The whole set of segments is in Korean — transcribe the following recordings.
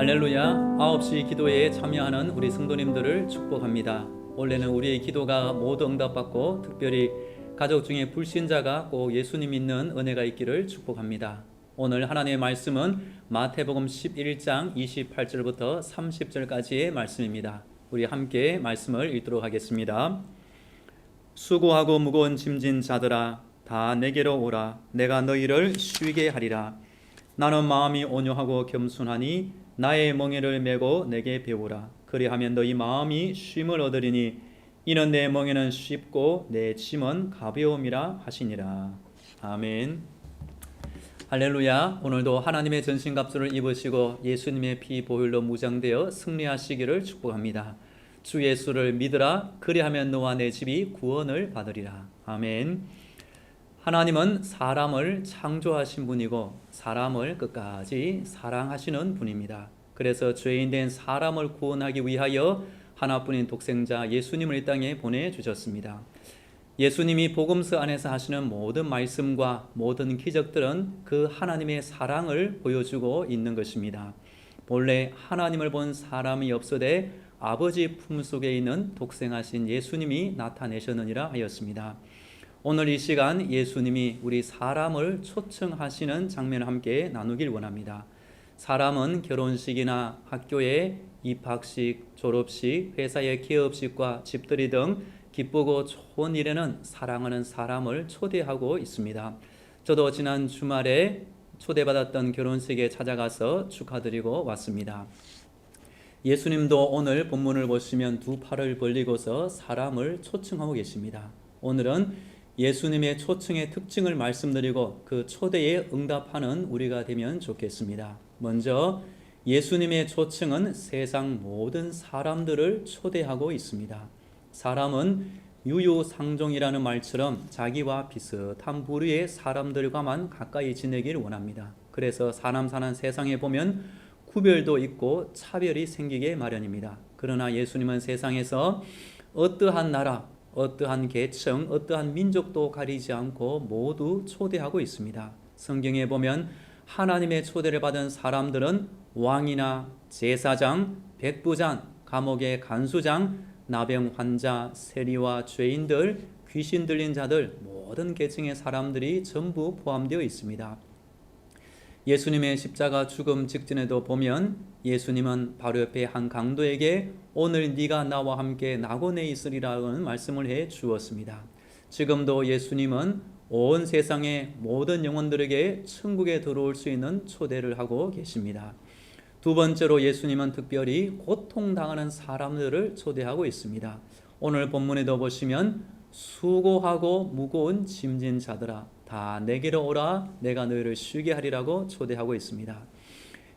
할렐루야. 9시 기도에 참여하는 우리 성도님들을 축복합니다. 원래는 우리의 기도가 모두 응답받고 특별히 가족 중에 불신자가 꼭 예수님 믿는 은혜가 있기를 축복합니다. 오늘 하나님의 말씀은 마태복음 11장 28절부터 30절까지의 말씀입니다. 우리 함께 말씀을 읽도록 하겠습니다. 수고하고 무거운 짐진 자들아 다 내게로 오라. 내가 너희를 쉬게 하리라. 나는 마음이 온유하고 겸손하니 나의 멍에를 메고 내게 배우라. 그리하면 너희 마음이 쉼을 얻으리니 이는 내 멍에는 쉽고 내 짐은 가벼움이라 하시니라. 아멘. 할렐루야. 오늘도 하나님의 전신갑주를 입으시고 예수님의 피 보혈로 무장되어 승리하시기를 축복합니다. 주 예수를 믿으라. 그리하면 너와 내 집이 구원을 받으리라. 아멘. 하나님은 사람을 창조하신 분이고 사람을 끝까지 사랑하시는 분입니다. 그래서 죄인된 사람을 구원하기 위하여 하나뿐인 독생자 예수님을 이 땅에 보내주셨습니다. 예수님이 복음서 안에서 하시는 모든 말씀과 모든 기적들은 그 하나님의 사랑을 보여주고 있는 것입니다. 본래 하나님을 본 사람이 없으되 아버지 품속에 있는 독생하신 예수님이 나타내셨느니라 하였습니다. 오늘 이 시간 예수님이 우리 사람을 초청하시는 장면을 함께 나누길 원합니다. 사람은 결혼식이나 학교의 입학식, 졸업식, 회사의 기업식과 집들이 등 기쁘고 좋은 일에는 사랑하는 사람을 초대하고 있습니다. 저도 지난 주말에 초대받았던 결혼식에 찾아가서 축하드리고 왔습니다. 예수님도 오늘 본문을 보시면 두 팔을 벌리고서 사람을 초청하고 계십니다. 오늘은 예수님의 초청의 특징을 말씀드리고 그 초대에 응답하는 우리가 되면 좋겠습니다. 먼저 예수님의 초청은 세상 모든 사람들을 초대하고 있습니다. 사람은 유유상종이라는 말처럼 자기와 비슷한 부류의 사람들과만 가까이 지내기를 원합니다. 그래서 사람 사는 세상에 보면 구별도 있고 차별이 생기게 마련입니다. 그러나 예수님은 세상에서 어떠한 나라, 어떠한 계층, 어떠한 민족도 가리지 않고 모두 초대하고 있습니다. 성경에 보면 하나님의 초대를 받은 사람들은 왕이나 제사장, 백부장, 감옥의 간수장, 나병 환자, 세리와 죄인들, 귀신 들린 자들, 모든 계층의 사람들이 전부 포함되어 있습니다. 예수님의 십자가 죽음 직전에도 보면 예수님은 바로 옆에 한 강도에게 오늘 네가 나와 함께 낙원에 있으리라는 말씀을 해 주었습니다. 지금도 예수님은 온 세상의 모든 영혼들에게 천국에 들어올 수 있는 초대를 하고 계십니다. 두 번째로 예수님은 특별히 고통당하는 사람들을 초대하고 있습니다. 오늘 본문에도 보시면 수고하고 무거운 짐진 자들아 다 내게로 오라. 내가 너희를 쉬게 하리라고 초대하고 있습니다.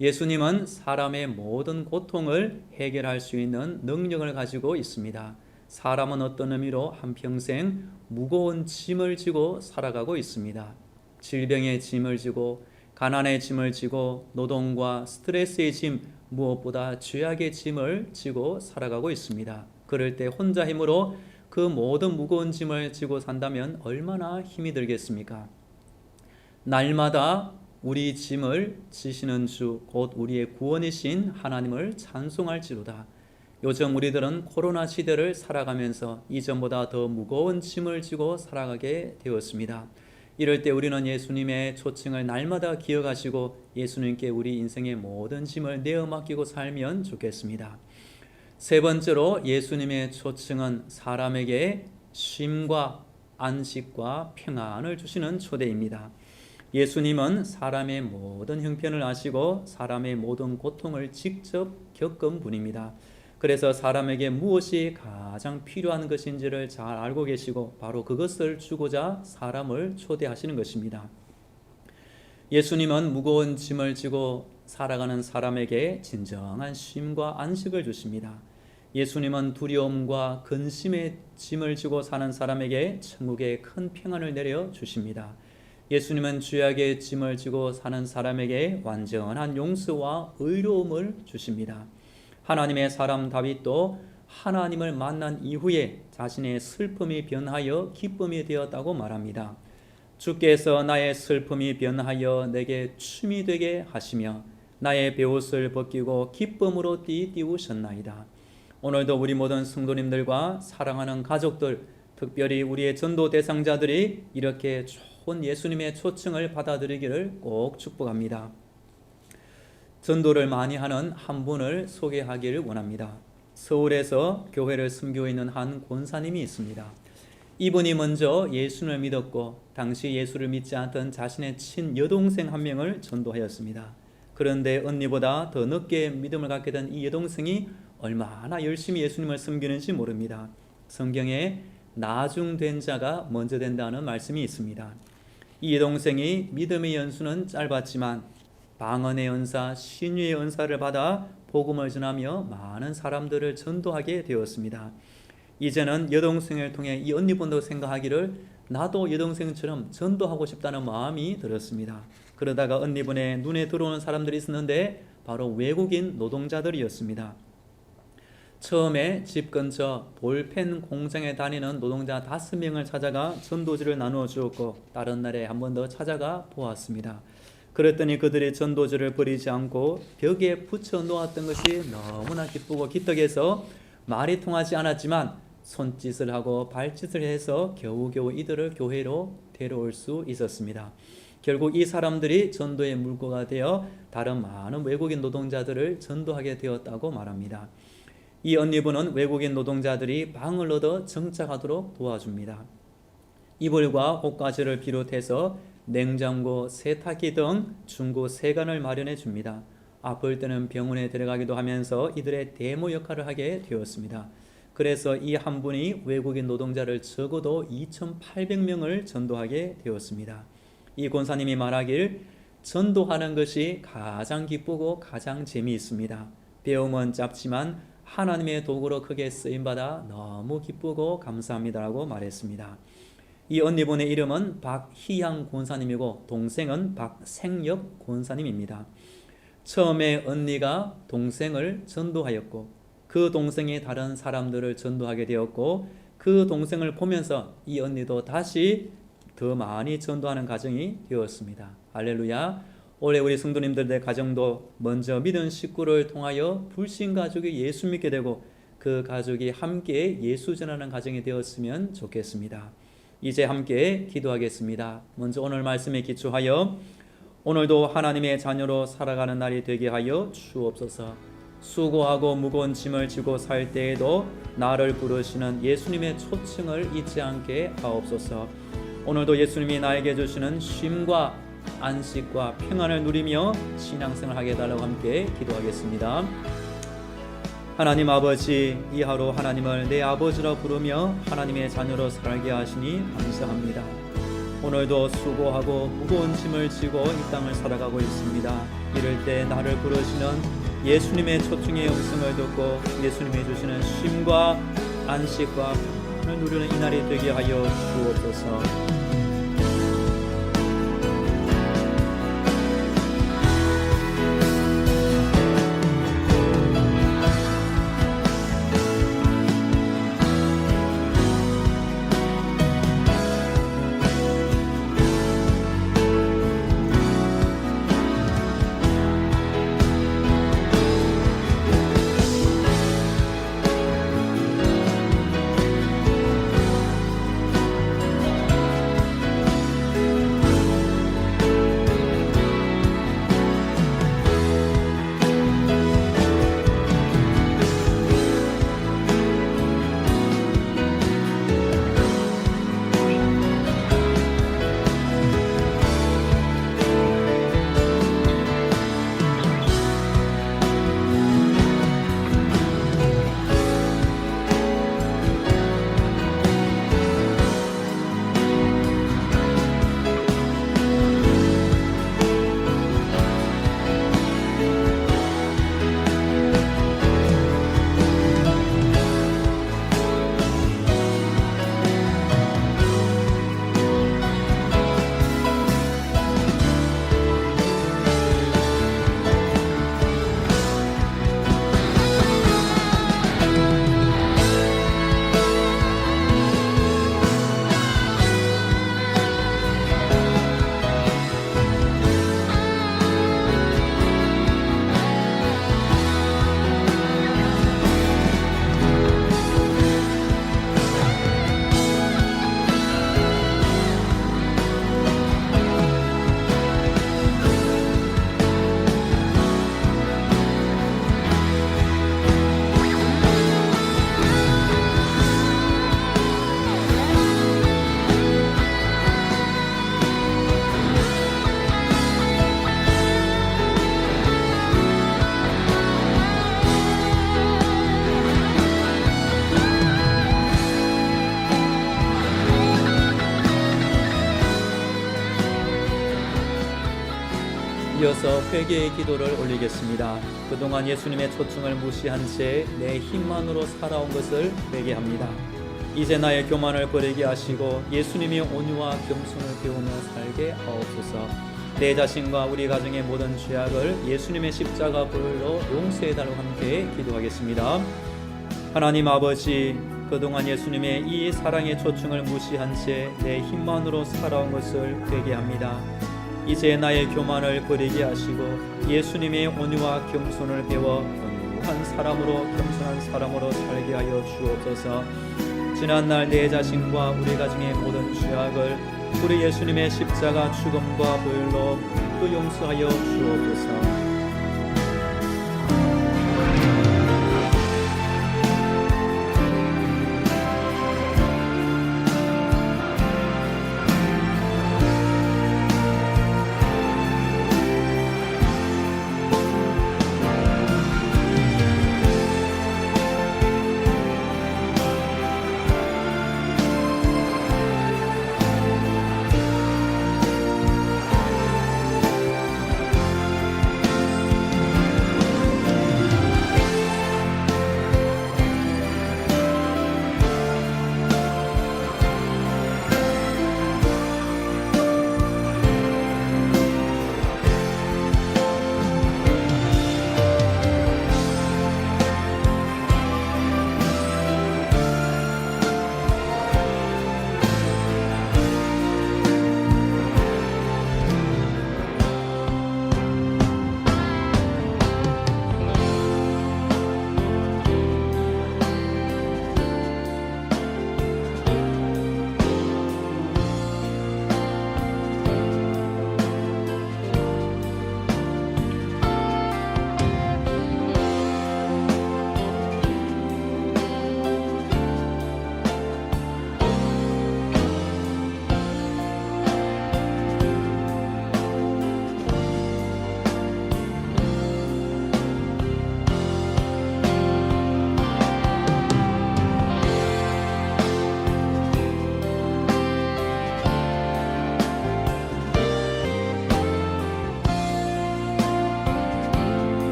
예수님은 사람의 모든 고통을 해결할 수 있는 능력을 가지고 있습니다. 사람은 어떤 의미로 한평생 무거운 짐을 지고 살아가고 있습니다. 질병의 짐을 지고 가난의 짐을 지고 노동과 스트레스의 짐, 무엇보다 죄악의 짐을 지고 살아가고 있습니다. 그럴 때 혼자 힘으로 그 모든 무거운 짐을 지고 산다면 얼마나 힘이 들겠습니까? 날마다 우리 짐을 지시는 주, 곧 우리의 구원이신 하나님을 찬송할지로다. 요즘 우리들은 코로나 시대를 살아가면서 이전보다 더 무거운 짐을 지고 살아가게 되었습니다. 이럴 때 우리는 예수님의 초청을 날마다 기억하시고 예수님께 우리 인생의 모든 짐을 내어 맡기고 살면 좋겠습니다. 세 번째로 예수님의 초청은 사람에게 쉼과 안식과 평안을 주시는 초대입니다. 예수님은 사람의 모든 형편을 아시고 사람의 모든 고통을 직접 겪은 분입니다. 그래서 사람에게 무엇이 가장 필요한 것인지를 잘 알고 계시고 바로 그것을 주고자 사람을 초대하시는 것입니다. 예수님은 무거운 짐을 지고 살아가는 사람에게 진정한 쉼과 안식을 주십니다. 예수님은 두려움과 근심의 짐을 지고 사는 사람에게 천국의 큰 평안을 내려 주십니다. 예수님은 죄악의 짐을 지고 사는 사람에게 완전한 용서와 의로움을 주십니다. 하나님의 사람 다윗도 하나님을 만난 이후에 자신의 슬픔이 변하여 기쁨이 되었다고 말합니다. 주께서 나의 슬픔이 변하여 내게 춤이 되게 하시며 나의 베옷을 벗기고 기쁨으로 띠우셨나이다. 오늘도 우리 모든 성도님들과 사랑하는 가족들, 특별히 우리의 전도 대상자들이 이렇게 좋은 예수님의 초청을 받아들이기를 꼭 축복합니다. 전도를 많이 하는 한 분을 소개하기를 원합니다. 서울에서 교회를 섬기고 있는 한 권사님이 있습니다. 이분이 먼저 예수를 믿었고 당시 예수를 믿지 않던 자신의 친여동생 한 명을 전도하였습니다. 그런데 언니보다 더 늦게 믿음을 갖게 된 이 여동생이 얼마나 열심히 예수님을 섬기는지 모릅니다. 성경에 나중된 자가 먼저 된다는 말씀이 있습니다. 이 여동생이 믿음의 연수는 짧았지만 방언의 은사, 신유의 은사를 받아 복음을 전하며 많은 사람들을 전도하게 되었습니다. 이제는 여동생을 통해 이 언니분도 생각하기를 나도 여동생처럼 전도하고 싶다는 마음이 들었습니다. 그러다가 언니분의 눈에 들어오는 사람들이 있었는데 바로 외국인 노동자들이었습니다. 처음에 집 근처 볼펜 공장에 다니는 노동자 5명을 찾아가 전도지를 나누어 주었고 다른 날에 한 번 더 찾아가 보았습니다. 그랬더니 그들이 전도지를 버리지 않고 벽에 붙여 놓았던 것이 너무나 기쁘고 기특해서 말이 통하지 않았지만 손짓을 하고 발짓을 해서 겨우겨우 이들을 교회로 데려올 수 있었습니다. 결국 이 사람들이 전도의 물꼬가 되어 다른 많은 외국인 노동자들을 전도하게 되었다고 말합니다. 이 언니분은 외국인 노동자들이 방을 얻어 정착하도록 도와줍니다. 이불과 옷가지를 비롯해서 냉장고, 세탁기 등 중고 세간을 마련해 줍니다. 아플 때는 병원에 데려가기도 하면서 이들의 대모 역할을 하게 되었습니다. 그래서 이 한 분이 외국인 노동자를 적어도 2,800명을 전도하게 되었습니다. 이 권사님이 말하길 전도하는 것이 가장 기쁘고 가장 재미있습니다. 배움은 짧지만 하나님의 도구로 크게 쓰임받아 너무 기쁘고 감사합니다라고 말했습니다. 이 언니분의 이름은 박희양 권사님이고 동생은 박생엽 권사님입니다. 처음에 언니가 동생을 전도하였고 그 동생이 다른 사람들을 전도하게 되었고 그 동생을 보면서 이 언니도 다시 더 많이 전도하는 가정이 되었습니다. 할렐루야. 올해 우리 성도님들의 가정도 먼저 믿은 식구를 통하여 불신 가족이 예수 믿게 되고 그 가족이 함께 예수 전하는 가정이 되었으면 좋겠습니다. 이제 함께 기도하겠습니다. 먼저 오늘 말씀에 기초하여 오늘도 하나님의 자녀로 살아가는 날이 되게 하여 주옵소서. 수고하고 무거운 짐을 지고 살 때에도 나를 부르시는 예수님의 초청을 잊지 않게 하옵소서. 오늘도 예수님이 나에게 주시는 쉼과 안식과 평안을 누리며 신앙생활 하게 해달라고 함께 기도하겠습니다. 하나님 아버지, 이 하루 하나님을 내 아버지라 부르며 하나님의 자녀로 살게 하시니 감사합니다. 오늘도 수고하고 무거운 짐을 지고 이 땅을 살아가고 있습니다. 이럴 때 나를 부르시는 예수님의 초청의 음성을 듣고 예수님이 주시는 쉼과 안식과 평안을 누리는 이 날이 되게 하여 주옵소서. 이어서 회개의 기도를 올리겠습니다. 그동안 예수님의 초청을 무시한 채 내 힘만으로 살아온 것을 회개합니다. 이제 나의 교만을 버리게 하시고 예수님의 온유와 겸손을 배우며 살게 하옵소서. 내 자신과 우리 가정의 모든 죄악을 예수님의 십자가 보혈로 용서해달라고 함께 기도하겠습니다. 하나님 아버지, 그동안 예수님의 이 사랑의 초청을 무시한 채 내 힘만으로 살아온 것을 회개합니다. 이제 나의 교만을 버리게 하시고 예수님의 온유와 겸손을 배워 온유한 사람으로 겸손한 사람으로 살게 하여 주옵소서. 지난날 내 자신과 우리 가정의 모든 죄악을 우리 예수님의 십자가 죽음과 보혈로 또 용서하여 주옵소서.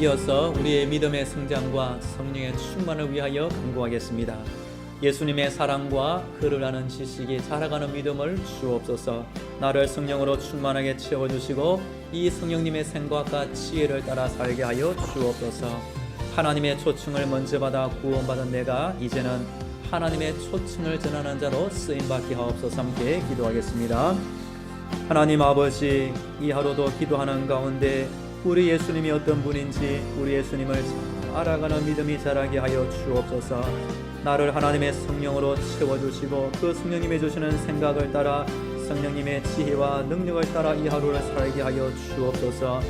이어서 우리의 믿음의 성장과 성령의 충만을 위하여 간구하겠습니다. 예수님의 사랑과 그를 아는 지식이 자라가는 믿음을 주옵소서. 나를 성령으로 충만하게 채워주시고 이 성령님의 생각과 지혜를 따라 살게 하여 주옵소서. 하나님의 초청을 먼저 받아 구원받은 내가 이제는 하나님의 초청을 전하는 자로 쓰임받게 하옵소서. 함께 기도하겠습니다. 하나님 아버지, 이 하루도 기도하는 가운데 우리 예수님이 어떤 분인지 우리 예수님을 잘 알아가는 믿음이 자라게 하여 주옵소서. 나를 하나님의 성령으로 채워주시고 그 성령님이 주시는 생각을 따라 성령님의 지혜와 능력을 따라 이 하루를 살게 하여 주옵소서.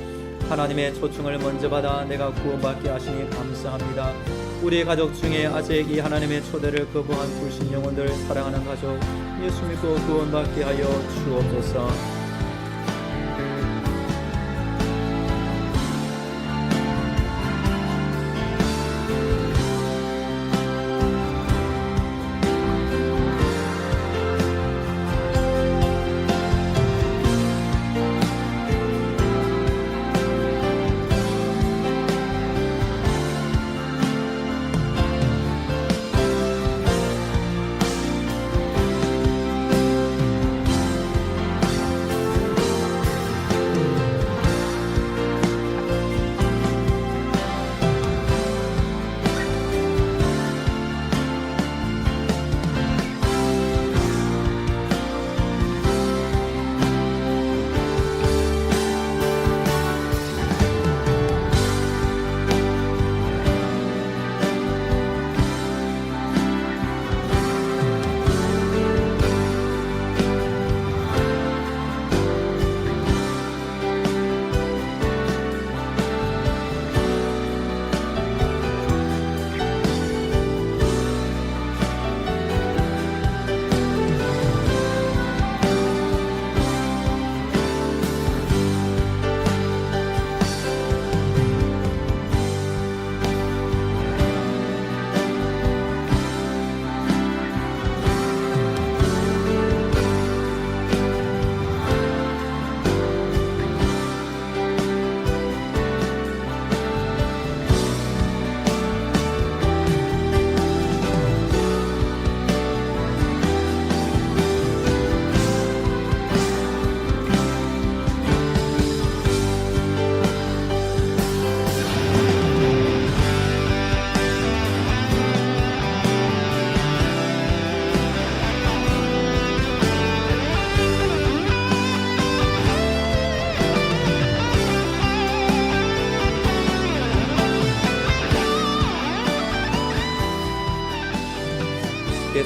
하나님의 초청을 먼저 받아 내가 구원받게 하시니 감사합니다. 우리 가족 중에 아직 이 하나님의 초대를 거부한 불신 영혼들 사랑하는 가족 예수 믿고 구원받게 하여 주옵소서.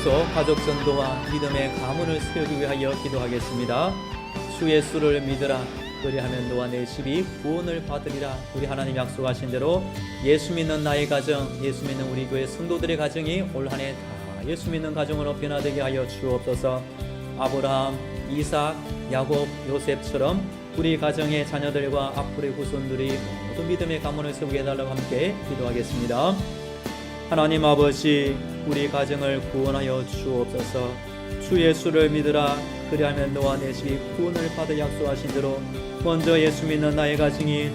주소서. 가족 전도와 믿음의 가문을 세우기 위하여 기도하겠습니다. 주 예수를 믿으라. 그리하면 너와 내 집이 구원을 받으리라. 우리 하나님 약속하신 대로 예수 믿는 나의 가정, 예수 믿는 우리 교회 성도들의 가정이 올 한 해 다 예수 믿는 가정으로 변화되게 하여 주옵소서. 아브라함, 이삭, 야곱, 요셉처럼 우리 가정의 자녀들과 앞으로의 후손들이 모두 믿음의 가문을 세우게 해달라고 함께 기도하겠습니다. 하나님 아버지, 우리 가정을 구원하여 주옵소서. 주 예수를 믿으라. 그리하면 너와 내 집이 구원을 받아 약속하신 대로 먼저 예수 믿는 나의 가정이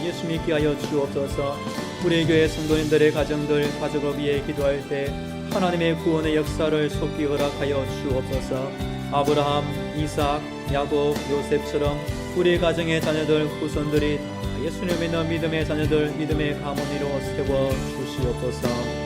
예수 믿게 하여 주옵소서. 우리 교회 성도님들의 가정들, 가족을 위해 기도할 때 하나님의 구원의 역사를 속히 허락하여 주옵소서. 아브라함, 이삭, 야곱, 요셉처럼 우리 가정의 자녀들, 후손들이 다 예수를 믿는 믿음의 자녀들, 믿음의 가문으로 세워 주시옵소서.